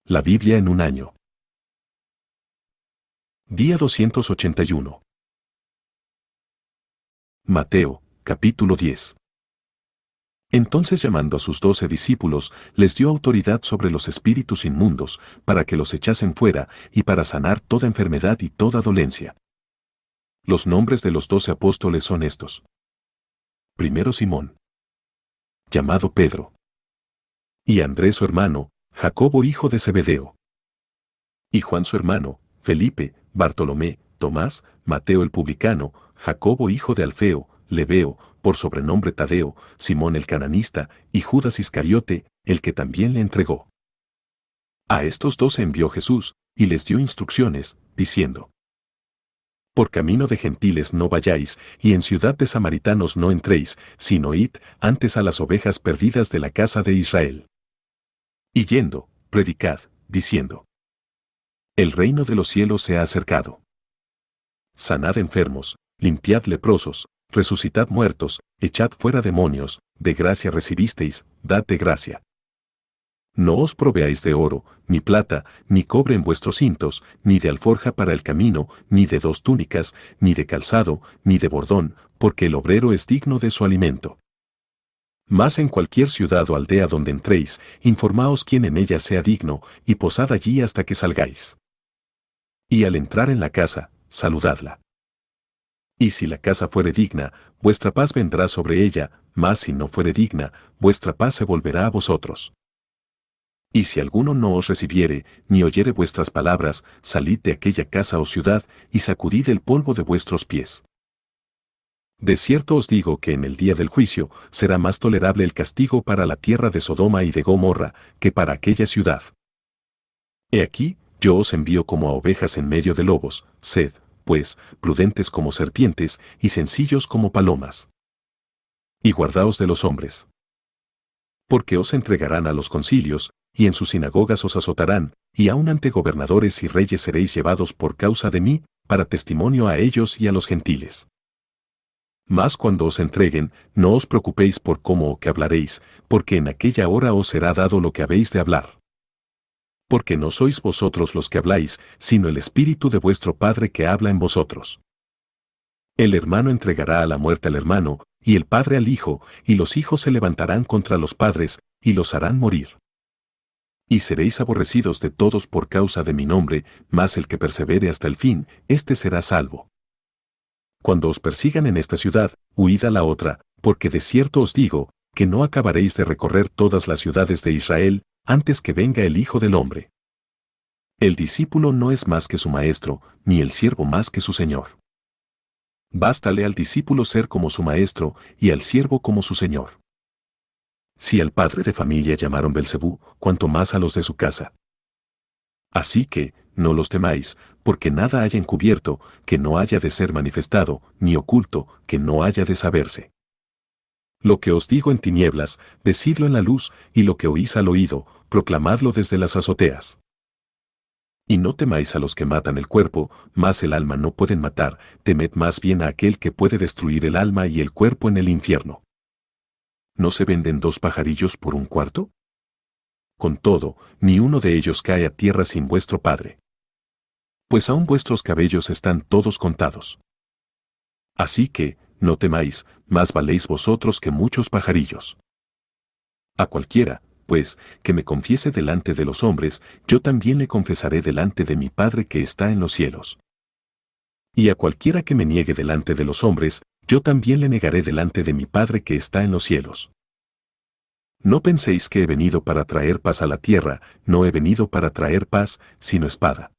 La Biblia en un año. Día 281. Mateo, capítulo 10. Entonces, llamando a sus 12 discípulos, les dio autoridad sobre los espíritus inmundos, para que los echasen fuera, y para sanar toda enfermedad y toda dolencia. Los nombres de los 12 apóstoles son estos. Primero Simón, llamado Pedro. Y Andrés su hermano, Jacobo hijo de Zebedeo. Y Juan su hermano, Felipe, Bartolomé, Tomás, Mateo el publicano, Jacobo hijo de Alfeo, Lebeo, por sobrenombre Tadeo, Simón el cananista, y Judas Iscariote, el que también le entregó. A estos 12 envió Jesús, y les dio instrucciones, diciendo: Por camino de gentiles no vayáis, y en ciudad de samaritanos no entréis, sino id antes a las ovejas perdidas de la casa de Israel. Y yendo, predicad, diciendo: El reino de los cielos se ha acercado. Sanad enfermos, limpiad leprosos, resucitad muertos, echad fuera demonios, de gracia recibisteis, dad de gracia. No os proveáis de oro, ni plata, ni cobre en vuestros cintos, ni de alforja para el camino, ni de 2 túnicas, ni de calzado, ni de bordón, porque el obrero es digno de su alimento. Mas en cualquier ciudad o aldea donde entréis, informaos quién en ella sea digno, y posad allí hasta que salgáis. Y al entrar en la casa, saludadla. Y si la casa fuere digna, vuestra paz vendrá sobre ella, mas si no fuere digna, vuestra paz se volverá a vosotros. Y si alguno no os recibiere, ni oyere vuestras palabras, salid de aquella casa o ciudad, y sacudid el polvo de vuestros pies. De cierto os digo que en el día del juicio será más tolerable el castigo para la tierra de Sodoma y de Gomorra, que para aquella ciudad. He aquí, yo os envío como a ovejas en medio de lobos, sed, pues, prudentes como serpientes, y sencillos como palomas. Y guardaos de los hombres. Porque os entregarán a los concilios, y en sus sinagogas os azotarán, y aun ante gobernadores y reyes seréis llevados por causa de mí, para testimonio a ellos y a los gentiles. Mas cuando os entreguen, no os preocupéis por cómo o qué hablaréis, porque en aquella hora os será dado lo que habéis de hablar. Porque no sois vosotros los que habláis, sino el Espíritu de vuestro Padre que habla en vosotros. El hermano entregará a la muerte al hermano, y el padre al hijo, y los hijos se levantarán contra los padres, y los harán morir. Y seréis aborrecidos de todos por causa de mi nombre, mas el que persevere hasta el fin, éste será salvo. Cuando os persigan en esta ciudad, huid a la otra, porque de cierto os digo, que no acabaréis de recorrer todas las ciudades de Israel, antes que venga el Hijo del Hombre. El discípulo no es más que su maestro, ni el siervo más que su señor. Bástale al discípulo ser como su maestro, y al siervo como su señor. Si al padre de familia llamaron Belcebú, cuanto más a los de su casa. Así que, no los temáis, porque nada haya encubierto, que no haya de ser manifestado, ni oculto, que no haya de saberse. Lo que os digo en tinieblas, decidlo en la luz, y lo que oís al oído, proclamadlo desde las azoteas. Y no temáis a los que matan el cuerpo, mas el alma no pueden matar, temed más bien a aquel que puede destruir el alma y el cuerpo en el infierno. ¿No se venden 2 pajarillos por un cuarto? Con todo, ni uno de ellos cae a tierra sin vuestro Padre. Pues aún vuestros cabellos están todos contados. Así que, no temáis, más valéis vosotros que muchos pajarillos. A cualquiera, pues, que me confiese delante de los hombres, yo también le confesaré delante de mi Padre que está en los cielos. Y a cualquiera que me niegue delante de los hombres, yo también le negaré delante de mi Padre que está en los cielos. No penséis que he venido para traer paz a la tierra, no he venido para traer paz, sino espada.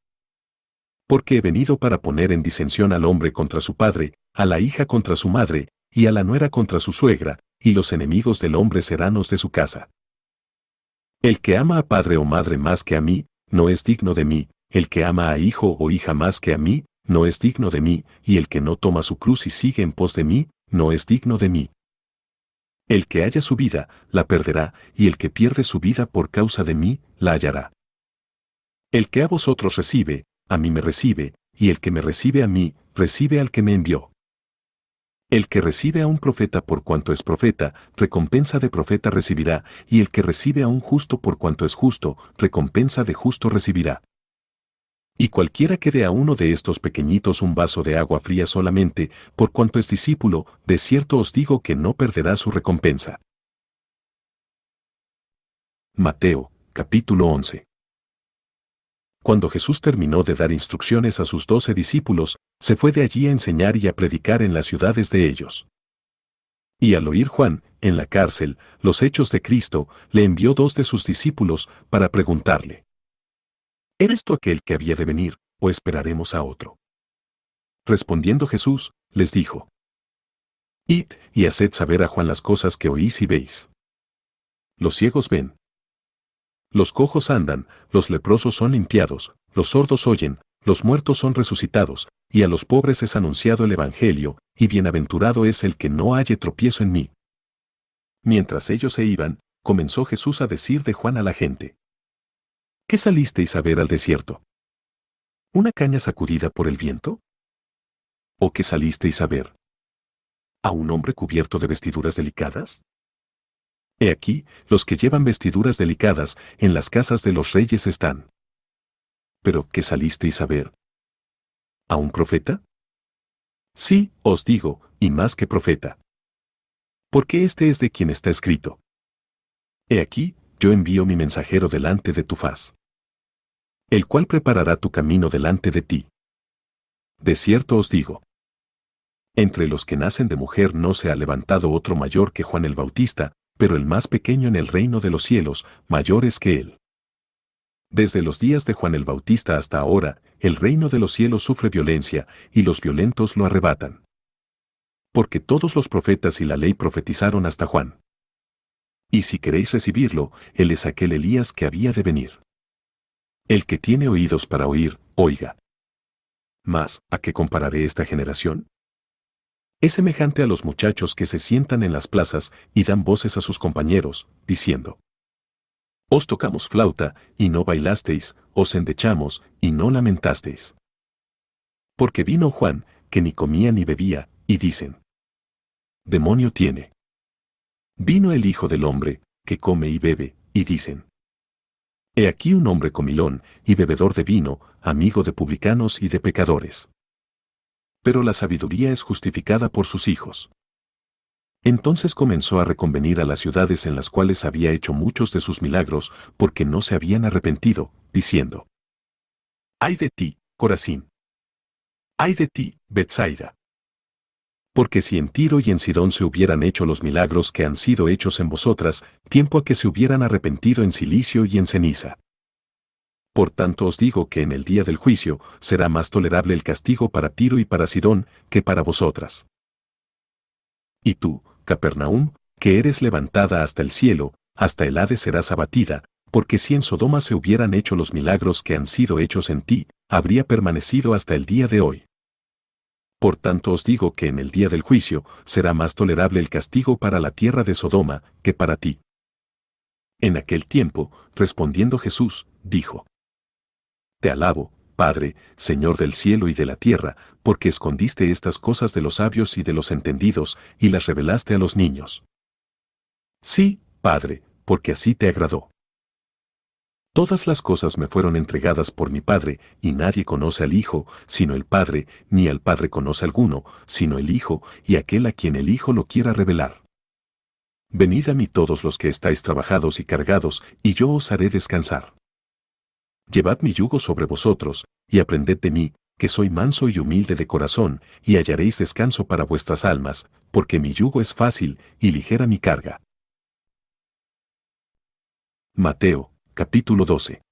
Porque he venido para poner en disensión al hombre contra su padre, a la hija contra su madre, y a la nuera contra su suegra, y los enemigos del hombre serán los de su casa. El que ama a padre o madre más que a mí, no es digno de mí, el que ama a hijo o hija más que a mí, no es digno de mí, y el que no toma su cruz y sigue en pos de mí, no es digno de mí. El que haya su vida, la perderá, y el que pierde su vida por causa de mí, la hallará. El que a vosotros recibe, a mí me recibe, y el que me recibe a mí, recibe al que me envió. El que recibe a un profeta por cuanto es profeta, recompensa de profeta recibirá, y el que recibe a un justo por cuanto es justo, recompensa de justo recibirá. Y cualquiera que dé a uno de estos pequeñitos un vaso de agua fría solamente, por cuanto es discípulo, de cierto os digo que no perderá su recompensa. Mateo, capítulo 11. Cuando Jesús terminó de dar instrucciones a sus 12 discípulos, se fue de allí a enseñar y a predicar en las ciudades de ellos. Y al oír Juan, en la cárcel, los hechos de Cristo, le envió 2 de sus discípulos para preguntarle: ¿Eres tú aquel que había de venir, o esperaremos a otro? Respondiendo Jesús, les dijo: Id y haced saber a Juan las cosas que oís y veis. Los ciegos ven, los cojos andan, los leprosos son limpiados, los sordos oyen, los muertos son resucitados, y a los pobres es anunciado el Evangelio, y bienaventurado es el que no halle tropiezo en mí. Mientras ellos se iban, comenzó Jesús a decir de Juan a la gente: ¿Qué salisteis a ver al desierto? ¿Una caña sacudida por el viento? ¿O qué salisteis a ver? ¿A un hombre cubierto de vestiduras delicadas? He aquí, los que llevan vestiduras delicadas, en las casas de los reyes están. ¿Pero qué salisteis a ver? ¿A un profeta? Sí, os digo, y más que profeta. Porque este es de quien está escrito: He aquí, yo envío mi mensajero delante de tu faz, el cual preparará tu camino delante de ti. De cierto os digo, entre los que nacen de mujer no se ha levantado otro mayor que Juan el Bautista, pero el más pequeño en el reino de los cielos, mayor es que él. Desde los días de Juan el Bautista hasta ahora, el reino de los cielos sufre violencia, y los violentos lo arrebatan. Porque todos los profetas y la ley profetizaron hasta Juan. Y si queréis recibirlo, él es aquel Elías que había de venir. El que tiene oídos para oír, oiga. Mas, ¿a qué compararé esta generación? Es semejante a los muchachos que se sientan en las plazas y dan voces a sus compañeros, diciendo: Os tocamos flauta, y no bailasteis, os endechamos, y no lamentasteis. Porque vino Juan, que ni comía ni bebía, y dicen: Demonio tiene. Vino el Hijo del Hombre, que come y bebe, y dicen: He aquí un hombre comilón, y bebedor de vino, amigo de publicanos y de pecadores. Pero la sabiduría es justificada por sus hijos. Entonces comenzó a reconvenir a las ciudades en las cuales había hecho muchos de sus milagros, porque no se habían arrepentido, diciendo: ¡Ay de ti, Corazín! ¡Ay de ti, Betsaida! Porque si en Tiro y en Sidón se hubieran hecho los milagros que han sido hechos en vosotras, tiempo a que se hubieran arrepentido en cilicio y en ceniza. Por tanto os digo que en el día del juicio será más tolerable el castigo para Tiro y para Sidón que para vosotras. Y tú, Capernaum, que eres levantada hasta el cielo, hasta el Hades serás abatida, porque si en Sodoma se hubieran hecho los milagros que han sido hechos en ti, habría permanecido hasta el día de hoy. Por tanto os digo que en el día del juicio será más tolerable el castigo para la tierra de Sodoma que para ti. En aquel tiempo, respondiendo Jesús, dijo: Te alabo, Padre, Señor del cielo y de la tierra, porque escondiste estas cosas de los sabios y de los entendidos, y las revelaste a los niños. Sí, Padre, porque así te agradó. Todas las cosas me fueron entregadas por mi Padre, y nadie conoce al Hijo, sino el Padre, ni al Padre conoce alguno, sino el Hijo, y aquel a quien el Hijo lo quiera revelar. Venid a mí todos los que estáis trabajados y cargados, y yo os haré descansar. Llevad mi yugo sobre vosotros, y aprended de mí, que soy manso y humilde de corazón, y hallaréis descanso para vuestras almas, porque mi yugo es fácil, y ligera mi carga. Mateo, capítulo 12.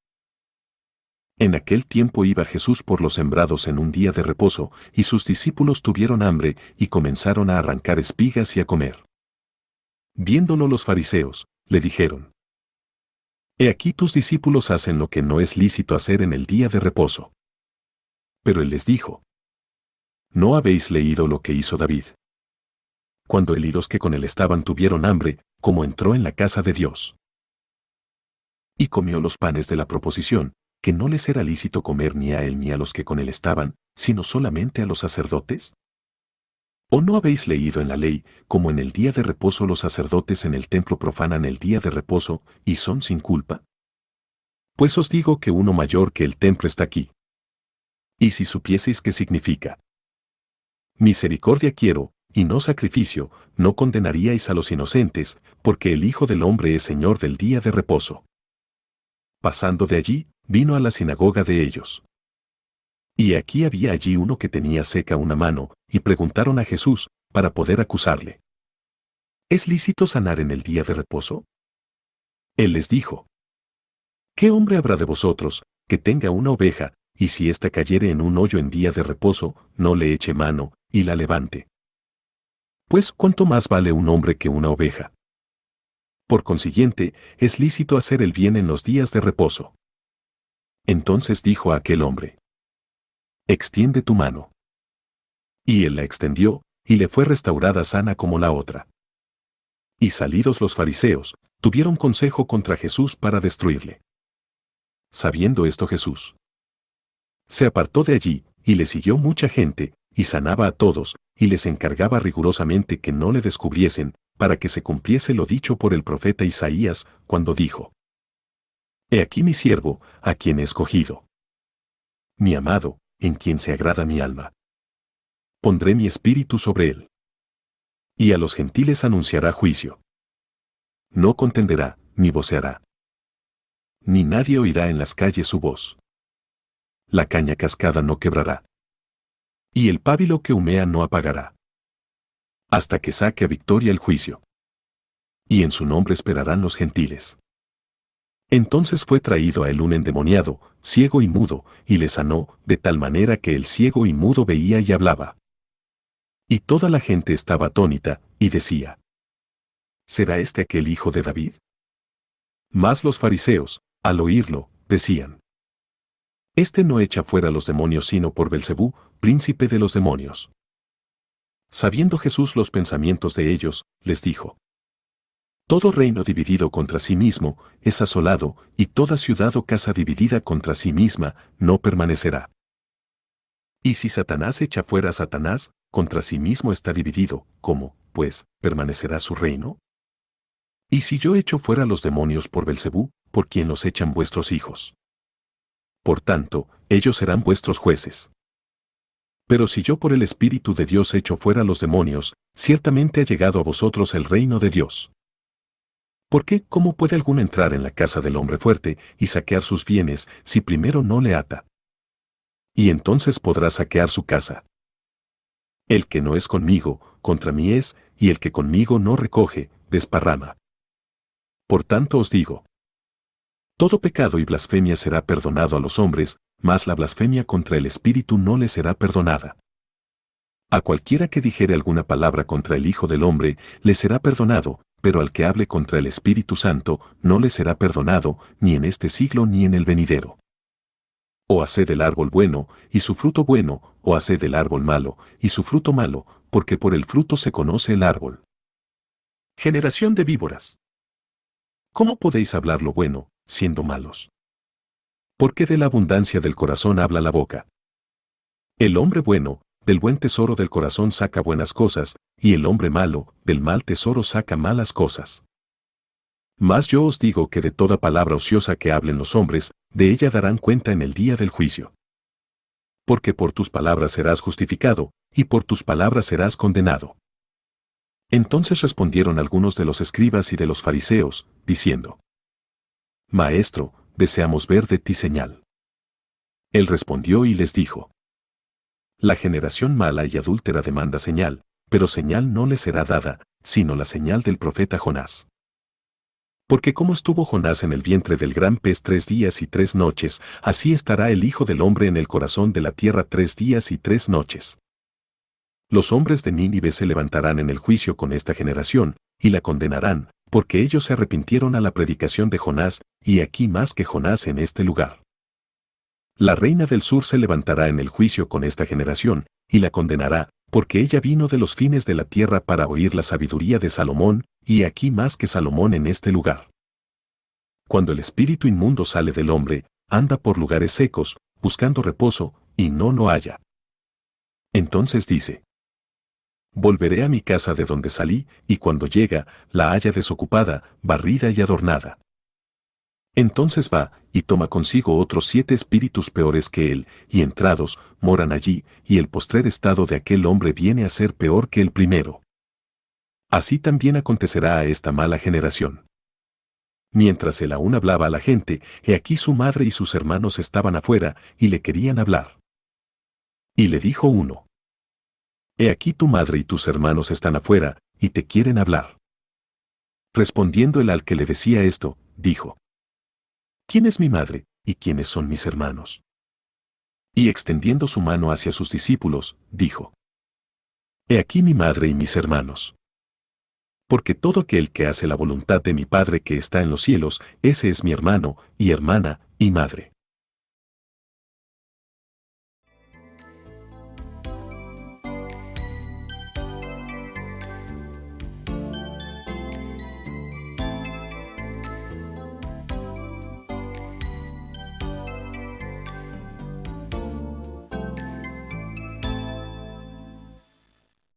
En aquel tiempo iba Jesús por los sembrados en un día de reposo, y sus discípulos tuvieron hambre, y comenzaron a arrancar espigas y a comer. Viéndolo los fariseos, le dijeron: He aquí tus discípulos hacen lo que no es lícito hacer en el día de reposo. Pero él les dijo: ¿No habéis leído lo que hizo David? Cuando él y los que con él estaban tuvieron hambre, como entró en la casa de Dios. Y comió los panes de la proposición, que no les era lícito comer ni a él ni a los que con él estaban, sino solamente a los sacerdotes. ¿O no habéis leído en la ley, como en el día de reposo los sacerdotes en el templo profanan el día de reposo, y son sin culpa? Pues os digo que uno mayor que el templo está aquí. Y si supieseis qué significa misericordia quiero, y no sacrificio, no condenaríais a los inocentes, porque el Hijo del Hombre es Señor del día de reposo. Pasando de allí, vino a la sinagoga de ellos. Y aquí había allí uno que tenía seca una mano, y preguntaron a Jesús, para poder acusarle: ¿Es lícito sanar en el día de reposo? Él les dijo: ¿Qué hombre habrá de vosotros, que tenga una oveja, y si ésta cayere en un hoyo en día de reposo, no le eche mano, y la levante? Pues ¿cuánto más vale un hombre que una oveja? Por consiguiente, es lícito hacer el bien en los días de reposo. Entonces dijo a aquel hombre: extiende tu mano. Y él la extendió, y le fue restaurada sana como la otra. Y salidos los fariseos, tuvieron consejo contra Jesús para destruirle. Sabiendo esto Jesús se apartó de allí, y le siguió mucha gente, y sanaba a todos, y les encargaba rigurosamente que no le descubriesen, para que se cumpliese lo dicho por el profeta Isaías, cuando dijo: He aquí mi siervo, a quien he escogido. Mi amado, en quien se agrada mi alma. Pondré mi espíritu sobre él. Y a los gentiles anunciará juicio. No contenderá, ni voceará. Ni nadie oirá en las calles su voz. La caña cascada no quebrará. Y el pábilo que humea no apagará. Hasta que saque a victoria el juicio. Y en su nombre esperarán los gentiles. Entonces fue traído a él un endemoniado, ciego y mudo, y le sanó, de tal manera que el ciego y mudo veía y hablaba. Y toda la gente estaba atónita, y decía: ¿Será este aquel hijo de David? Mas los fariseos, al oírlo, decían: Este no echa fuera los demonios sino por Belcebú, príncipe de los demonios. Sabiendo Jesús los pensamientos de ellos, les dijo: Todo reino dividido contra sí mismo es asolado, y toda ciudad o casa dividida contra sí misma no permanecerá. Y si Satanás echa fuera a Satanás, contra sí mismo está dividido, ¿cómo, pues, permanecerá su reino? Y si yo echo fuera los demonios por Belcebú, ¿por quién los echan vuestros hijos? Por tanto, ellos serán vuestros jueces. Pero si yo por el Espíritu de Dios echo fuera los demonios, ciertamente ha llegado a vosotros el reino de Dios. Porque, ¿cómo puede alguno entrar en la casa del hombre fuerte y saquear sus bienes si primero no le ata? Y entonces podrá saquear su casa. El que no es conmigo, contra mí es, y el que conmigo no recoge, desparrama. Por tanto os digo: todo pecado y blasfemia será perdonado a los hombres, mas la blasfemia contra el Espíritu no le será perdonada. A cualquiera que dijere alguna palabra contra el Hijo del Hombre, le será perdonado, pero al que hable contra el Espíritu Santo, no le será perdonado, ni en este siglo ni en el venidero. O haced el árbol bueno, y su fruto bueno, o haced el árbol malo, y su fruto malo, porque por el fruto se conoce el árbol. Generación de víboras. ¿Cómo podéis hablar lo bueno, siendo malos? Porque de la abundancia del corazón habla la boca. El hombre bueno, del buen tesoro del corazón saca buenas cosas, y el hombre malo, del mal tesoro saca malas cosas. Mas yo os digo que de toda palabra ociosa que hablen los hombres, de ella darán cuenta en el día del juicio. Porque por tus palabras serás justificado, y por tus palabras serás condenado. Entonces respondieron algunos de los escribas y de los fariseos, diciendo: Maestro, deseamos ver de ti señal. Él respondió y les dijo: La generación mala y adúltera demanda señal, pero señal no le será dada, sino la señal del profeta Jonás. Porque como estuvo Jonás en el vientre del gran pez 3 días y 3 noches, así estará el Hijo del Hombre en el corazón de la tierra 3 días y 3 noches. Los hombres de Nínive se levantarán en el juicio con esta generación, y la condenarán, porque ellos se arrepintieron a la predicación de Jonás, y aquí más que Jonás en este lugar. La reina del sur se levantará en el juicio con esta generación, y la condenará, porque ella vino de los fines de la tierra para oír la sabiduría de Salomón, y aquí más que Salomón en este lugar. Cuando el espíritu inmundo sale del hombre, anda por lugares secos, buscando reposo, y no lo halla. Entonces dice: Volveré a mi casa de donde salí, y cuando llega, la halla desocupada, barrida y adornada. Entonces va, y toma consigo otros 7 espíritus peores que él, y entrados, moran allí, y el postrer estado de aquel hombre viene a ser peor que el primero. Así también acontecerá a esta mala generación. Mientras él aún hablaba a la gente, he aquí su madre y sus hermanos estaban afuera, y le querían hablar. Y le dijo uno: He aquí tu madre y tus hermanos están afuera, y te quieren hablar. Respondiendo el al que le decía esto, dijo: ¿Quién es mi madre, y quiénes son mis hermanos? Y extendiendo su mano hacia sus discípulos, dijo: He aquí mi madre y mis hermanos. Porque todo aquel que hace la voluntad de mi Padre que está en los cielos, ese es mi hermano, y hermana, y madre.